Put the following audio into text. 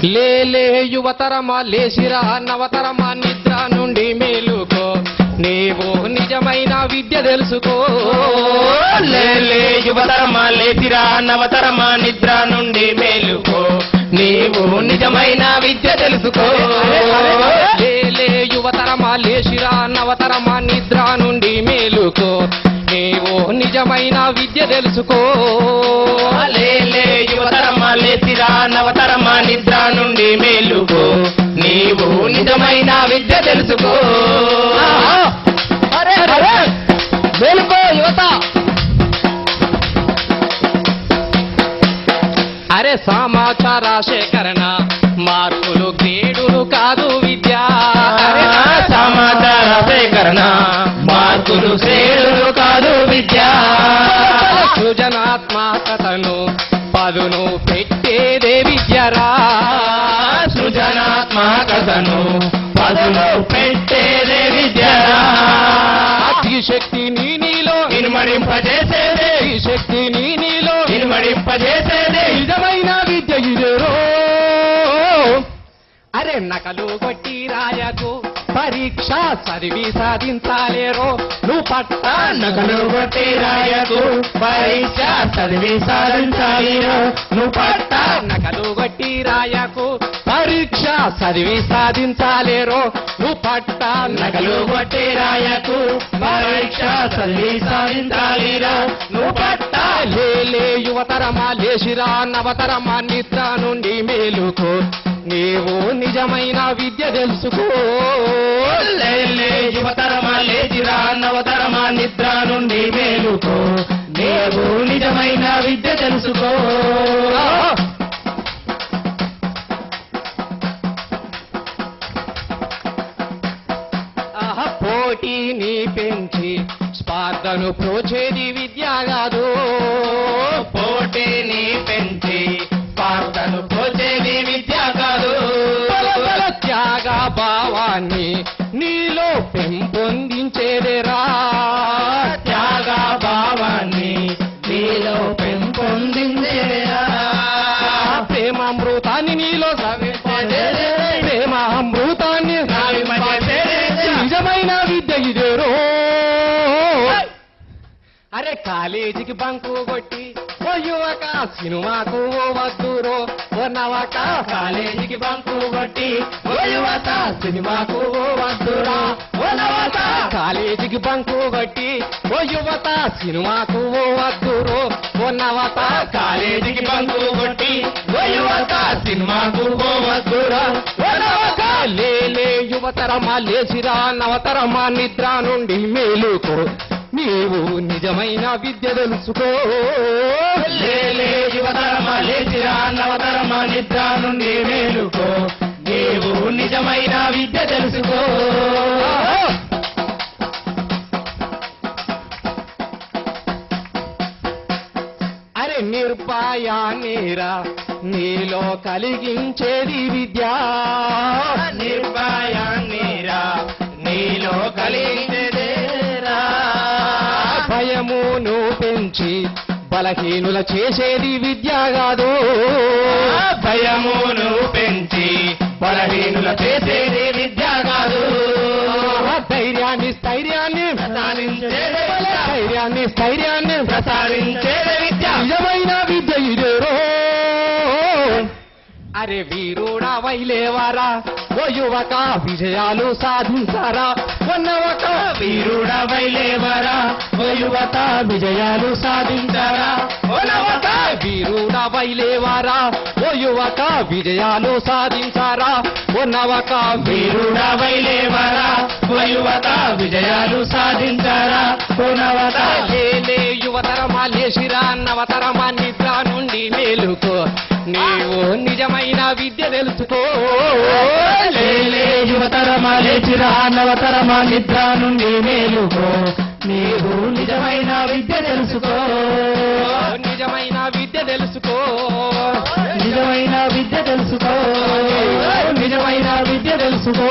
లేలే యువతరమా లేచిరా నవతరమా నిద్ర నుండి మేలుకో నీవు నిజమైన విద్య తెలుసుకో లేలే యువతరమా లేచిరా నవతరమా నిద్ర నుండి మేలుకో నీవు నిజమైన విద్య తెలుసుకో లేలే యువతరమా లేచిరా నవతరమా నిద్ర నుండి మేలుకో నీవు నిజమైన విద్య తెలుసుకో లేలే యువతరమా లేచిరా నవతరమా నిద్ర నుండి మేలుకో నీవు నిజమైన విద్య తెలుసుకో మేలుకో యువత అరే సమాచార సేకరణ మార్కులు గ్రేడులు కాదు విద్య సమాచార సేకరణ మార్కులు శ్రేణులు కాదు విద్య సృజనాత్మకతను పదును పెట్టేదే విద్యరా సృజనాత్మకతను పదును పెట్టేదే విద్యరా ఈ శక్తిని నీలో ఇనుమడింపజేసేదే ఈ శక్తిని నీలో ఇనుమడింపజేసేదే నిజమైన విద్య ఇదేరో అరే నకలు కొట్టి రాయకు పరీక్ష చదివి సాధించాలేరో నువ్వు పట్ట నకలు కొట్టి రాయకు పరీక్ష చదివి సాధించాలిరో నువ్వు పట్ట నకలు కొట్టి రాయకు పరీక్ష చదివి సాధించాలేరో నువ్వు పట్ట నకలు కొట్టి రాయకు పరీక్ష చదివి సాధించాలిరో నువ్వు పట్ట లేలే యువతరమా లేచిరా నవతరమా నిద్ర నుండి మేలుకో నీవు నిజమైన విద్య తెలుసుకో లేలే యువతరమా లేచిరా నవతరమా నిద్ర నుండి మేలుకో నీవు నిజమైన విద్య తెలుసుకో పోటీని పెంచి స్పర్ధను ప్రోచేది విద్య కాదు పోటీని పెంచి స్పర్ధను పోచేది విద్య కాదు త్యాగ భావాన్ని నీలో పెంపొందించేదేరా త్యాగ భావాన్ని నీలో పెంపొందించేరా ప్రేమామృతాన్ని నీలో ప్రేమామృతాన్ని నిజమైన విద్య ఇదేరో అరే కాలేజీకి బంకు కొట్టి ఓ యువక సినిమాకు ఓ వద్దురో ఓ నవక కాలేజీకి బంకు కొట్టి ఓ యువత సినిమాకు ఓ వద్దురా ఓ నవత కాలేజీకి బంకు కొట్టి ఓ యువత సినిమాకు ఓ వద్దురో ఓ నవత కాలేజీకి బంకు కొట్టి ఓ యువత సినిమాకు ఓ వద్దురా ఓ నవత లేలే యువతరమా లేచిరా నవతరమా నిద్ర నుండి మేలుకో నీవు నిజమైన విద్య తెలుసుకో లేలే యువతరమా లేచిరా నవతరమా నిద్ర నుండి మేలుకో నీవు నిజమైన విద్య తెలుసుకో అరే నిర్భయాన్నిరా నీలో కలిగించేది విద్య నిర్భయాన్నిరా నీలో కలిగించేదేరా భయమును పెంచి బలహీనుల చేసేది విద్య కాదు భయమును పెంచి బలహీనుల చేసేది విద్య కాదు ధైర్యాన్ని స్థైర్యాన్ని ప్రసాదించేదే విద్య. స్థైర్యాన్ని ప్రసాదించేదే విద్య నిజమైన విద్య ఇదేరో అరే వీరుడా వైలేవారా ఓ యువక విజయాలు సాధించారా ఓ నవక వీరుడ వైలేవరా ఓ యువత విజయాలు సాధించారా ఓ నవత వీరుడా వైలేవారా ఓ యువక విజయాలు సాధించారా ఓ నవక వీరుడ వైలేవరా ఓ యువత విజయాలు సాధించారా ఓ నవత లేలే యువతరమా లేచిరా నవతరమా నిద్ర నుండి మేలుకో నీవు నిజమైన విద్య తెలుసుకో లేలే యువతరమా లేచిరా నవతరమా నిద్ర నుండి మేలుకో నీవు నిజమైన విద్య తెలుసుకో నిజమైన విద్య తెలుసుకో నిజమైన విద్య తెలుసుకో నిజమైన విద్య తెలుసుకో